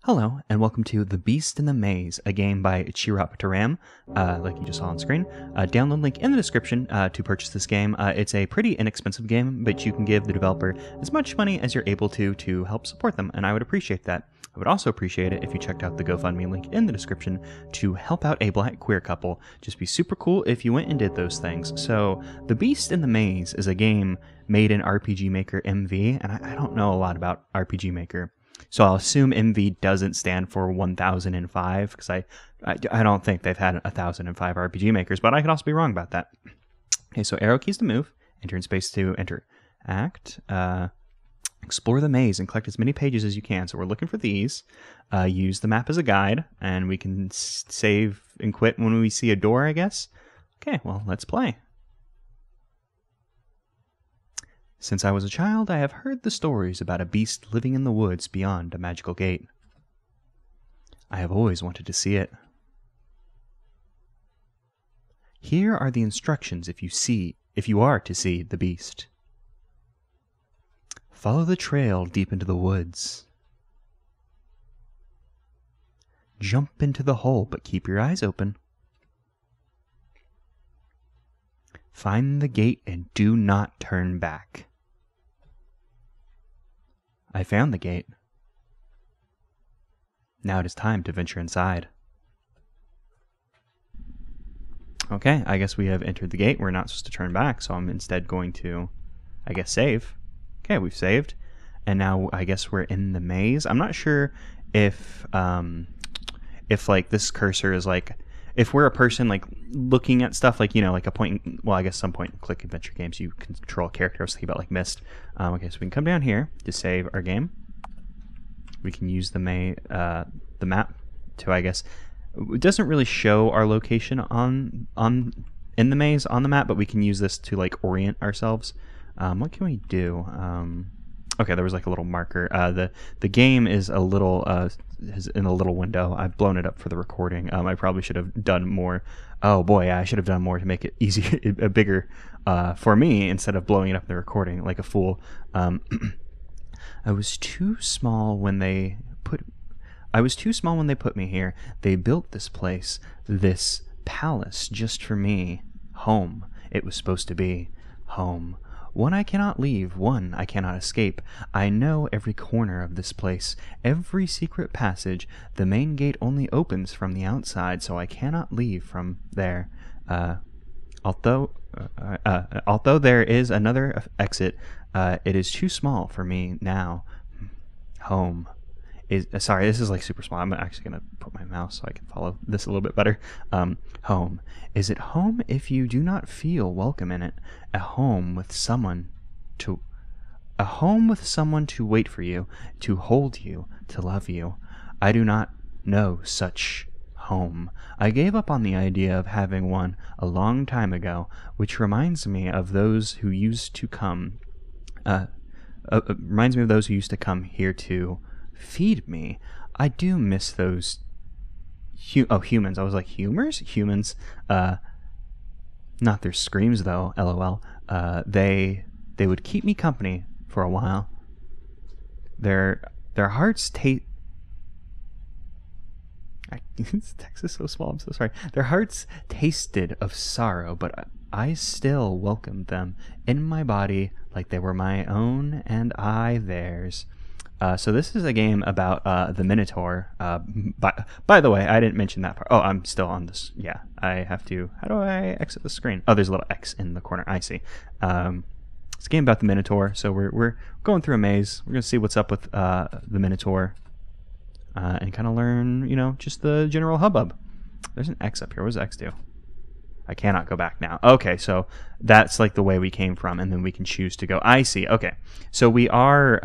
Hello, and welcome to The Beast in the Maze, a game by chiropteram, like you just saw on screen. Download link in the description to purchase this game. It's a pretty inexpensive game, but you can give the developer as much money as you're able to help support them, and I would appreciate that. I would also appreciate it if you checked out the GoFundMe link in the description to help out a black queer couple. Just be super cool if you went and did those things. So, The Beast in the Maze is a game made in RPG Maker MV, and I don't know a lot about RPG Maker. So I'll assume MV doesn't stand for 1005 because I don't think they've had 1005 RPG makers, but I could also be wrong about that. Okay, so arrow keys to move, enter in space to enter. Act, explore the maze and collect as many pages as you can. So we're looking for these. Use the map as a guide, and we can save and quit when we see a door, I guess. Okay, well, let's play. Since I was a child, I have heard the stories about a beast living in the woods beyond a magical gate. I have always wanted to see it. Here are the instructions if you are to see the beast. Follow the trail deep into the woods. Jump into the hole, but keep your eyes open. Find the gate and do not turn back. I found the gate. Now it is time to venture inside. Okay, I guess we have entered the gate. We're not supposed to turn back, so I'm instead going to, I guess, save. Okay, we've saved. And now I guess we're in the maze. I'm not sure if like this cursor is like, if we're a person like looking at stuff like, like a point, well, I guess some point and click adventure games you control a character. I was thinking about like Myst. Okay, so we can come down here to save our game. We can use the map to, I guess, it doesn't really show our location in the maze on the map, but we can use this to like orient ourselves. What can we do? Okay, there was like a little marker. The game is a little is in a little window. I've blown it up for the recording. I probably should have done more. Oh boy, I should have done more to make it easy, bigger for me instead of blowing it up in the recording like a fool. I was too small when they put me here. They built this place, this palace, just for me. Home. It was supposed to be home. One I cannot leave, one I cannot escape. I know every corner of this place, every secret passage. The main gate only opens from the outside, so I cannot leave from there. Although there is another exit, it is too small for me now. Home. Sorry, this is like super small. I'm actually going to put my mouse so I can follow this a little bit better. Home. Is it home if you do not feel welcome in it? A home with someone to wait for you, to hold you, to love you. I do not know such home. I gave up on the idea of having one a long time ago, which reminds me of those who used to come here to feed me. I do miss those humans. I was like, humans? Not their screams though, LOL. They would keep me company for a while. Their hearts taste. This text is so small, I'm so sorry. Their hearts tasted of sorrow, but I still welcomed them in my body like they were my own and I theirs. So this is a game about the Minotaur. By the way, I didn't mention that part. Oh, I'm still on this. Yeah, I have to. How do I exit the screen? Oh, there's a little X in the corner. I see. It's a game about the Minotaur. So we're going through a maze. We're gonna see what's up with the Minotaur and kind of learn, just the general hubbub. There's an X up here. What does X do? I cannot go back now. Okay, so that's like the way we came from, and then we can choose to go. I see. Okay, so we are.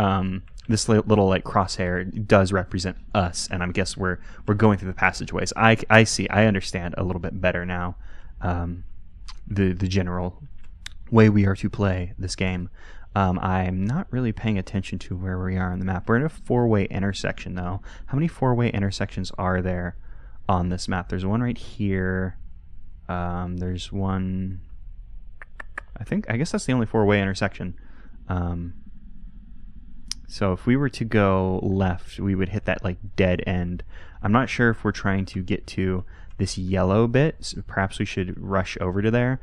This little like crosshair does represent us, and I guess we're going through the passageways. I see. I understand a little bit better now. The general way we are to play this game. I'm not really paying attention to where we are on the map. We're in a four-way intersection, though. How many four-way intersections are there on this map? There's one right here. There's one. I guess that's the only four-way intersection. So if we were to go left, we would hit that like dead end. I'm not sure if we're trying to get to this yellow bit, so perhaps we should rush over to there.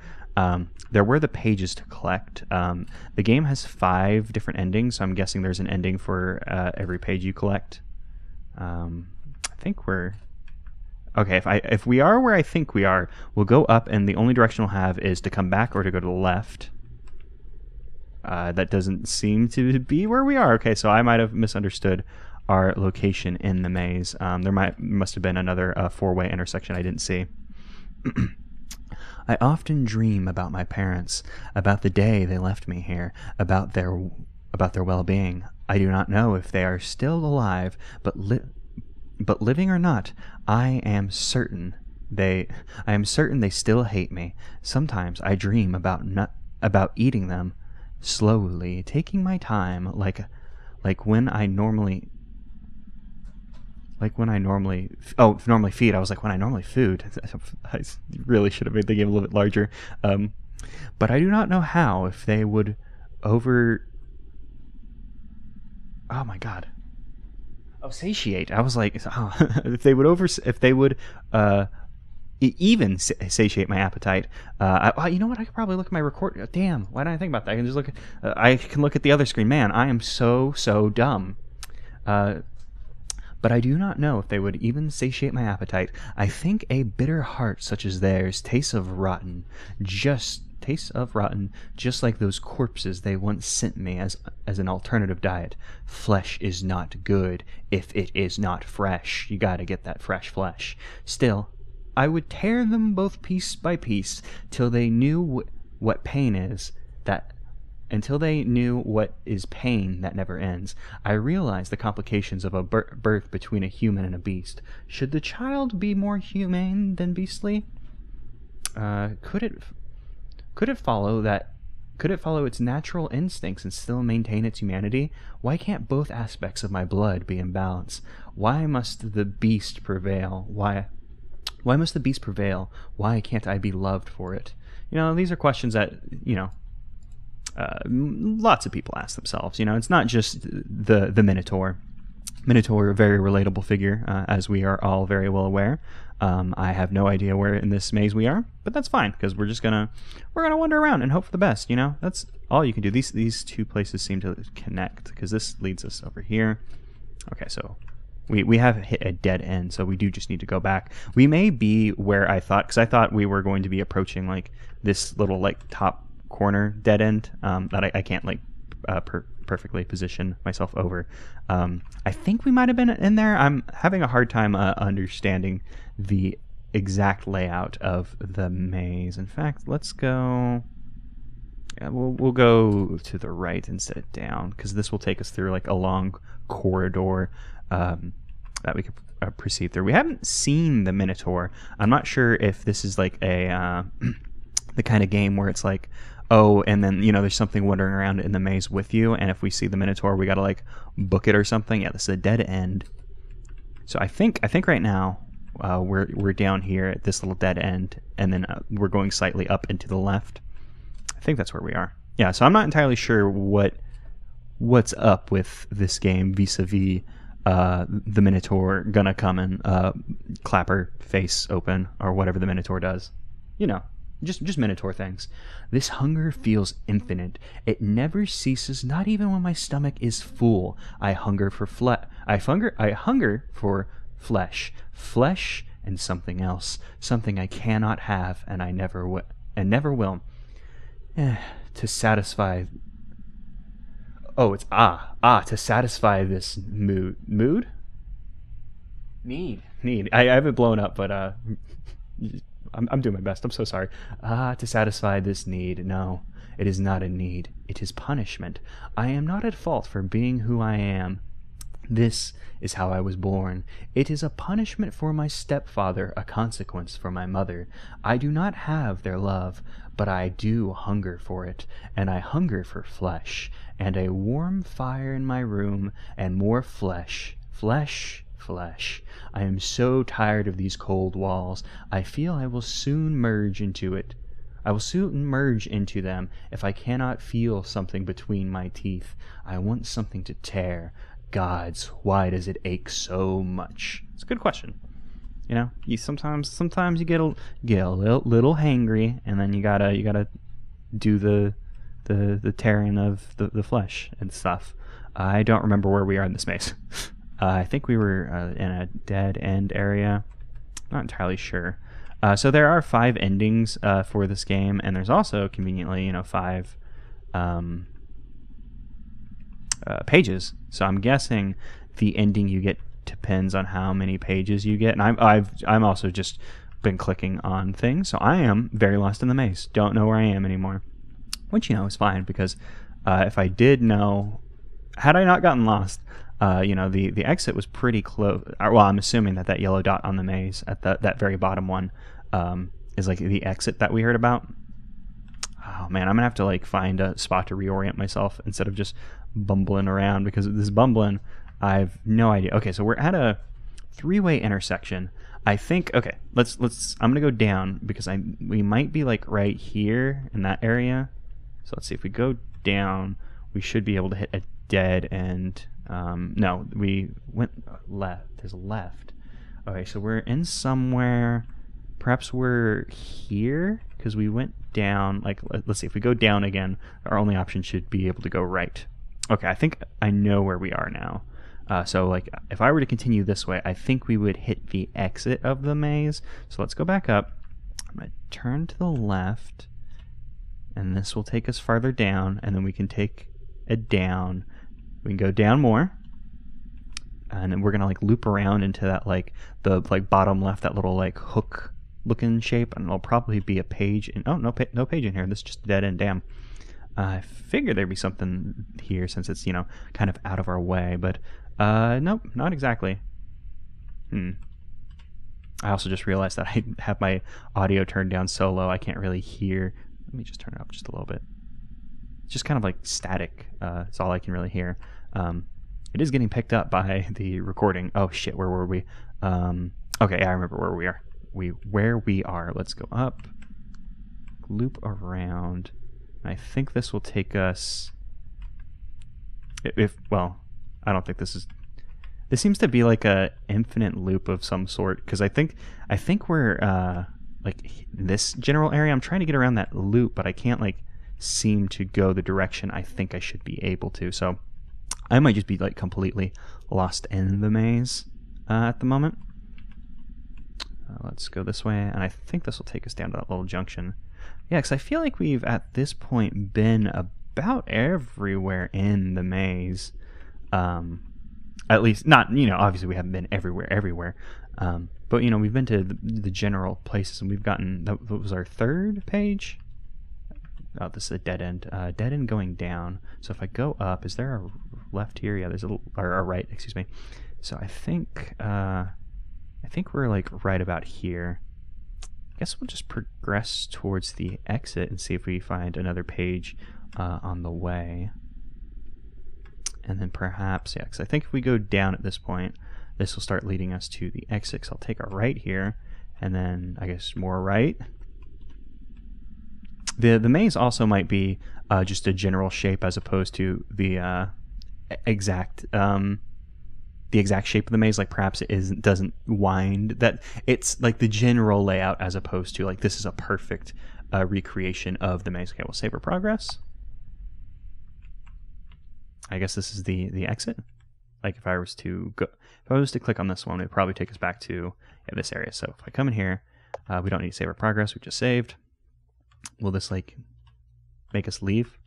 There were the pages to collect. The game has 5 different endings, so I'm guessing there's an ending for every page you collect. I think we're... Okay, if we are where I think we are, we'll go up, and the only direction we'll have is to come back or to go to the left. That doesn't seem to be where we are. Okay, so I might have misunderstood our location in the maze. Must have been another 4-way intersection I didn't see. I often dream about my parents, about the day they left me here, about their well-being. I do not know if they are still alive, but living or not, I am certain they still hate me. Sometimes I dream about eating them. Slowly, taking my time, like when I normally feed. I was like, when I normally food. I really should have made the game a little bit larger. But I do not know how. If they would satiate. I was like, if they would even satiate my appetite. You know what? I could probably look at my record. Damn, why didn't I think about that? I can just look at. I can look at the other screen. Man, I am so dumb. But I do not know if they would even satiate my appetite. I think a bitter heart such as theirs tastes of rotten, just like those corpses they once sent me as an alternative diet. Flesh is not good if it is not fresh. You gotta get that fresh flesh. Still, I would tear them both piece by piece till they knew what pain is until they knew what is pain that never ends. I realize the complications of a birth between a human and a beast. Should the child be more humane than beastly? Could it follow its natural instincts and still maintain its humanity? Why can't both aspects of my blood be in balance? Why must the beast prevail? Why must the beast prevail? Why can't I be loved for it? These are questions that, lots of people ask themselves. It's not just the Minotaur. Minotaur, a very relatable figure, as we are all very well aware. I have no idea where in this maze we are, but that's fine, because we're gonna wander around and hope for the best. That's all you can do. These 2 places seem to connect, because this leads us over here. Okay, so we have hit a dead end, so we do just need to go back. We may be where I thought, because I thought we were going to be approaching like this little like top corner dead end that I can't like perfectly position myself over. I think we might have been in there. I'm having a hard time understanding the exact layout of the maze. In fact, let's go. Yeah, we'll go to the right instead of down, because this will take us through like a long corridor that we could proceed through. We haven't seen the Minotaur. I'm not sure if this is like a the kind of game where it's like, oh, and then there's something wandering around in the maze with you, and if we see the Minotaur, we gotta like book it or something. Yeah, this is a dead end. So I think right now we're down here at this little dead end, and then we're going slightly up and to the left. I think that's where we are. Yeah, so I'm not entirely sure what's up with this game vis-a-vis the Minotaur gonna come and clap her face open, or whatever the Minotaur does. Just Minotaur things. This hunger feels infinite. It never ceases, not even when my stomach is full. I hunger for I hunger for flesh. Flesh and something else. Something I cannot have, and I never will. To satisfy... Oh, it's to satisfy this mood. Mood? Need. I have it blown up, but I'm doing my best. I'm so sorry. To satisfy this need. No, it is not a need. It is punishment. I am not at fault for being who I am. This is how I was born. It is a punishment for my stepfather, a consequence for my mother. I do not have their love, but I do hunger for it, and I hunger for flesh, and a warm fire in my room, and more flesh. Flesh. I am so tired of these cold walls. I feel I will soon merge into it. I will soon merge into them. If I cannot feel something between my teeth, I want something to tear. Gods, why does it ache so much? It's a good question. You know, you sometimes you get a little hangry, and then you gotta do the tearing of the flesh and stuff. I don't remember where we are in this maze. I think we were in a dead end area. Not entirely sure. So there are 5 endings for this game, and there's also conveniently, 5 pages. So I'm guessing the ending you get depends on how many pages you get. And I'm also just been clicking on things, so I am very lost in the maze. Don't know where I am anymore, which is fine, because if I did know, had I not gotten lost, the exit was pretty close. Well, I'm assuming that yellow dot on the maze at that very bottom one is like the exit that we heard about. Oh man, I'm gonna have to like find a spot to reorient myself instead of just bumbling around, because this bumbling, I have no idea. Okay, so we're at a 3-way intersection. I think, okay, let's I'm gonna go down, because we might be like right here in that area. So let's see, if we go down, we should be able to hit a dead end. No, we went left. There's a left. Okay, so we're in somewhere. Perhaps we're here, because we went down. Like, let's see, if we go down again, our only option should be able to go right. Okay, I think I know where we are now. So like, if I were to continue this way, I think we would hit the exit of the maze. So let's go back up. I'm gonna turn to the left, and this will take us farther down, and then we can take it down. We can go down more, and then we're gonna like loop around into that the bottom left, that little like hook looking shape, and it'll probably be a page. Oh, no page in here. This is just a dead end. Damn. I figured there'd be something here since it's kind of out of our way, but nope, not exactly. I also just realized that I have my audio turned down so low I can't really hear. Let me just turn it up just a little bit. It's just kind of like static. It's all I can really hear. It is getting picked up by the recording. Oh shit, where were we? Okay, I remember where we are. Where we are. Let's go up, loop around. I think this will take us. Well, I don't think this is. This seems to be like a infinite loop of some sort, because I think we're like this general area. I'm trying to get around that loop, but I can't like seem to go the direction I think I should be able to. So I might just be like completely lost in the maze at the moment. Let's go this way, and I think this will take us down to that little junction. Yeah, because I feel like we've at this point been about everywhere in the maze. At least not, obviously we haven't been everywhere. But we've been to the general places, and we've gotten, that was our 3rd page. Oh, this is a dead end. Dead end going down. So if I go up, is there a left here? Yeah, there's a right, excuse me. So I think we're like right about here. I guess we'll just progress towards the exit and see if we find another page on the way. And then perhaps, yeah, because I think if we go down at this point, this will start leading us to the exit. So I'll take a right here, and then I guess more right. The maze also might be just a general shape as opposed to the exact shape of the maze. Like perhaps it doesn't wind. That it's like the general layout as opposed to like this is a perfect recreation of the maze. Okay, we'll save our progress. I guess this is the exit. Like if I was to click on this one, it would probably take us back to this area. So if I come in here, we don't need to save our progress. We just saved. Will this like make us leave?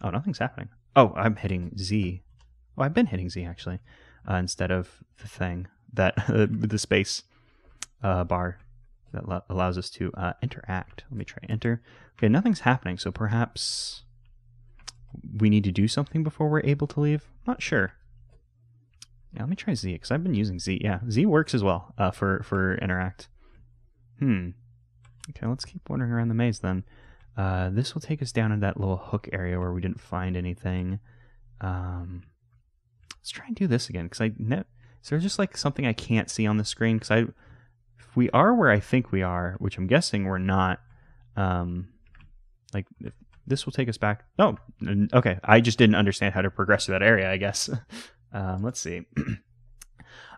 Oh, nothing's happening. Oh, I'm hitting Z. Oh, I've been hitting Z actually, instead of the thing that the space bar that allows us to interact. Let me try enter. Okay, nothing's happening. So perhaps we need to do something before we're able to leave. Not sure. Yeah, let me try Z because I've been using Z. Yeah, Z works as well for interact. Okay, let's keep wandering around the maze then. This will take us down in that little hook area where we didn't find anything. Let's try and do this again, because is there just like something I can't see on the screen? Because if we are where I think we are, which I'm guessing we're not, Like, this will take us back. Oh, okay. I just didn't understand how to progress through that area, I guess. Let's see.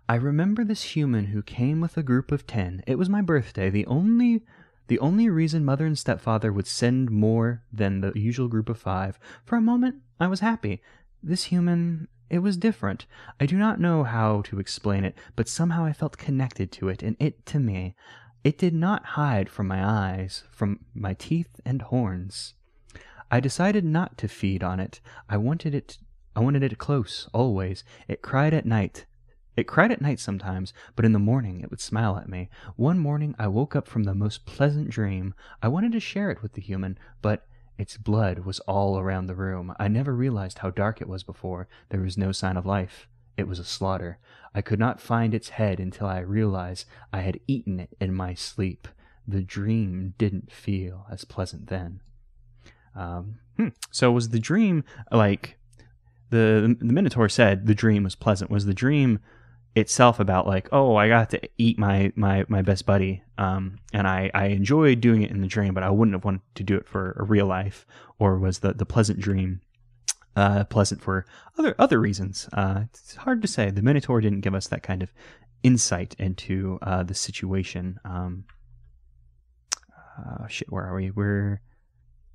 I remember this human who came with a group of 10. It was my birthday. The only reason mother and stepfather would send more than the usual group of 5. For a moment, I was happy. This human, it was different. I do not know how to explain it, but somehow I felt connected to it, and it to me. It did not hide from my eyes, from my teeth and horns. I decided not to feed on it. I wanted it close, always. It cried at night. It cried at night sometimes, but in the morning it would smile at me. One morning I woke up from the most pleasant dream. I wanted to share it with the human, but its blood was all around the room. I never realized how dark it was before. There was no sign of life. It was a slaughter. I could not find its head until I realized I had eaten it in my sleep. The dream didn't feel as pleasant then. So was the dream, like, the Minotaur said the dream was pleasant. Was the dream itself about, like, oh, I got to eat my best buddy, and I enjoyed doing it in the dream, but I wouldn't have wanted to do it for a real life? Or was the pleasant dream pleasant for other reasons? It's hard to say. The Minotaur didn't give us that kind of insight into the situation. Where are we?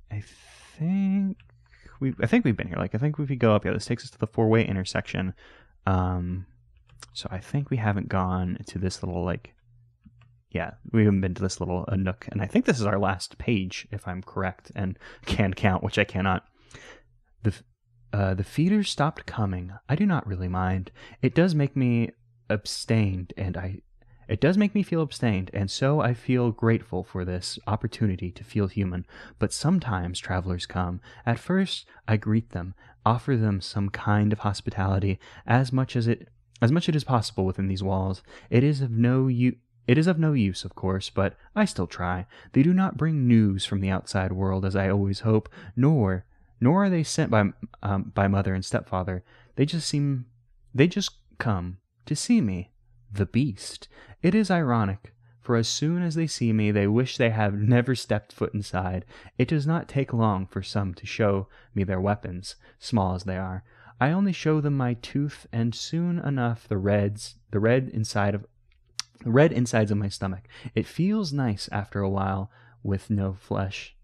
I think we've been here. Like, I think if we go up, yeah, this takes us to the 4-way intersection. So I think we haven't gone to this little, like, yeah, we haven't been to this little nook, and I think this is our last page, if I'm correct, and can count, which I cannot. The feeders stopped coming. I do not really mind. It does make me abstained, it does make me feel abstained, and so I feel grateful for this opportunity to feel human. But sometimes travelers come. At first, I greet them, offer them some kind of hospitality, as much it is possible within these walls. It is of no use, of course, but I still try. They do not bring news from the outside world, as I always hope, nor are they sent by mother and stepfather. They just come to see me, the beast. It is ironic, for as soon as they see me, they wish they had never stepped foot inside. It does not take long for some to show me their weapons, small as they are. I only show them my tooth, and soon enough the red insides of my stomach. It feels nice after a while with no flesh.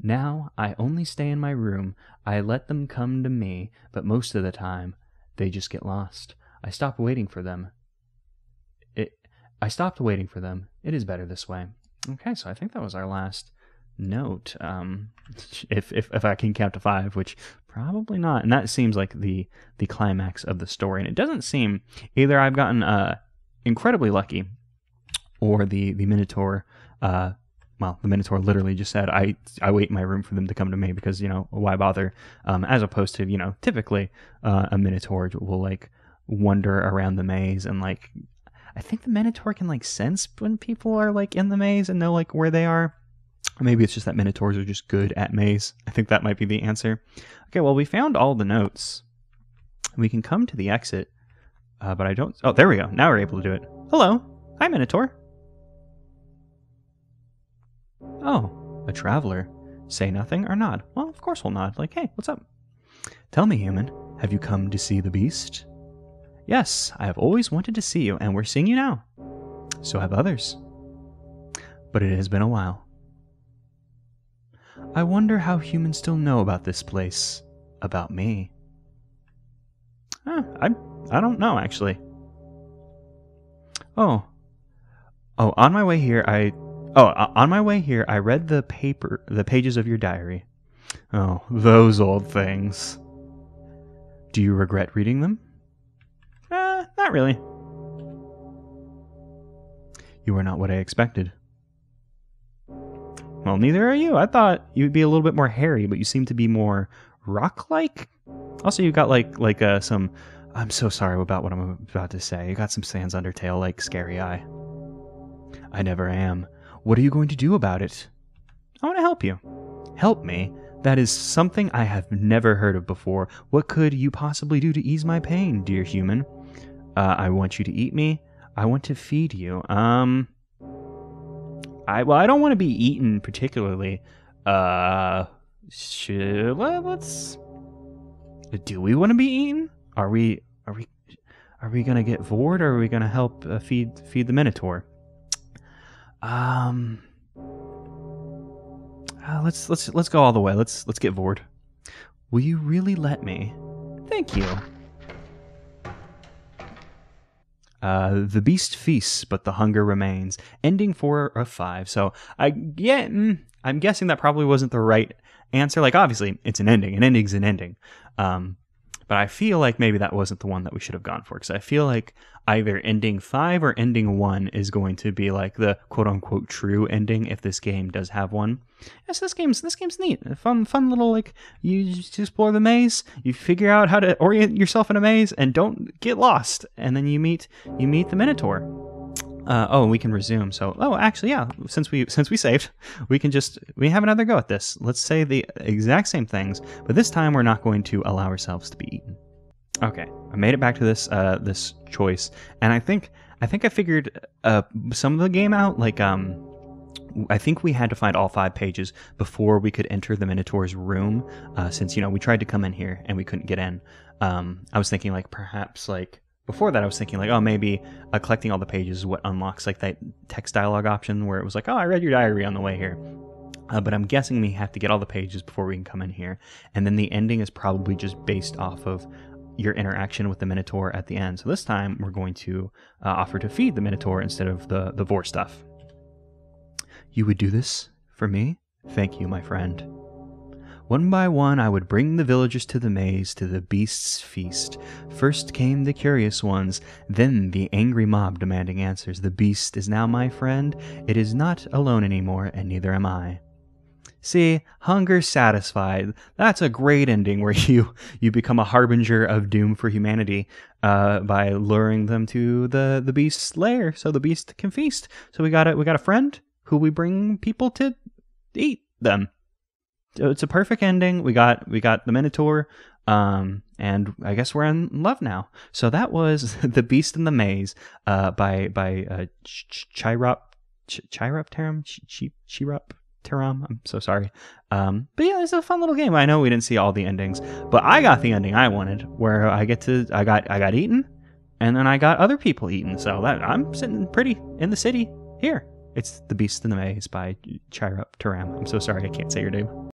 Now I only stay in my room. I let them come to me, but most of the time they just get lost. I stopped waiting for them. It is better this way. Okay, so I think that was our last note. If I can count to 5, which probably not, and that seems like the climax of the story. And it doesn't seem either I've gotten incredibly lucky, or the Minotaur. Well, the Minotaur literally just said, I wait in my room for them to come to me, because, why bother? As opposed to, typically a Minotaur will, like, wander around the maze, and, like, I think the Minotaur can, like, sense when people are, like, in the maze and know, like, where they are. Or maybe it's just that Minotaurs are just good at maze. I think that might be the answer. Okay, well, we found all the notes. We can come to the exit, but I don't... Oh, there we go. Now we're able to do it. Hello. Hi, Minotaur. Oh, a traveler. Say nothing or nod? Well, of course we'll nod. Like, hey, what's up? Tell me, human, have you come to see the beast? Yes, I have always wanted to see you, and we're seeing you now. So have others. But it has been a while. I wonder how humans still know about this place. About me. I don't know, actually. On my way here, I read the pages of your diary. Oh, those old things. Do you regret reading them? Not really. You are not what I expected. Well, neither are you. I thought you'd be a little bit more hairy, but you seem to be more rock-like. Also, you got like some... I'm so sorry about what I'm about to say. You got some Sans Undertale, like, scary eye. I never am. What are you going to do about it? I want to help you. Help me? That is something I have never heard of before. What could you possibly do to ease my pain, dear human? I want you to eat me. I want to feed you. I don't want to be eaten particularly. Let's. Do we want to be eaten? Are we gonna get bored, or are we gonna help feed the Minotaur? Let's go all the way. Let's get bored. Will you really let me? Thank you. The beast feasts, but the hunger remains. Ending 4 of 5. So I'm guessing that probably wasn't the right answer. Like, obviously, it's an ending. An ending's an ending. But I feel like maybe that wasn't the one that we should have gone for, because I feel like either ending 5 or ending 1 is going to be like the quote unquote true ending if this game does have one. Yeah, so this game's neat. Fun little, like, you just explore the maze, you figure out how to orient yourself in a maze, and don't get lost. And then you meet the Minotaur. And we can resume. So, actually, yeah. Since we saved, we have another go at this. Let's say the exact same things, but this time we're not going to allow ourselves to be eaten. Okay, I made it back to this choice, and I think I figured some of the game out. Like, I think we had to find all 5 pages before we could enter the Minotaur's room. Since we tried to come in here and we couldn't get in. I was thinking, like, perhaps, like. Before that, I was thinking, like, maybe collecting all the pages is what unlocks, like, that text dialogue option where it was like, I read your diary on the way here. But I'm guessing we have to get all the pages before we can come in here. And then the ending is probably just based off of your interaction with the Minotaur at the end. So this time, we're going to offer to feed the Minotaur instead of the vor stuff. You would do this for me? Thank you, my friend. One by one I would bring the villagers to the maze, to the beast's feast. First came the curious ones, then the angry mob demanding answers. The beast is now my friend. It is not alone anymore, and neither am I. See, hunger satisfied. That's a great ending where you become a harbinger of doom for humanity by luring them to the beast's lair so the beast can feast. So we got a friend who we bring people to eat them. It's a perfect ending. We got the Minotaur, and I guess we're in love now. So that was The Beast in the Maze by chiropteram. I'm so sorry. But yeah, it's a fun little game. I know we didn't see all the endings, but I got the ending I wanted, where I got eaten, and then I got other people eaten. So that I'm sitting pretty in the city here. It's The Beast in the Maze by chiropteram. I'm so sorry I can't say your name.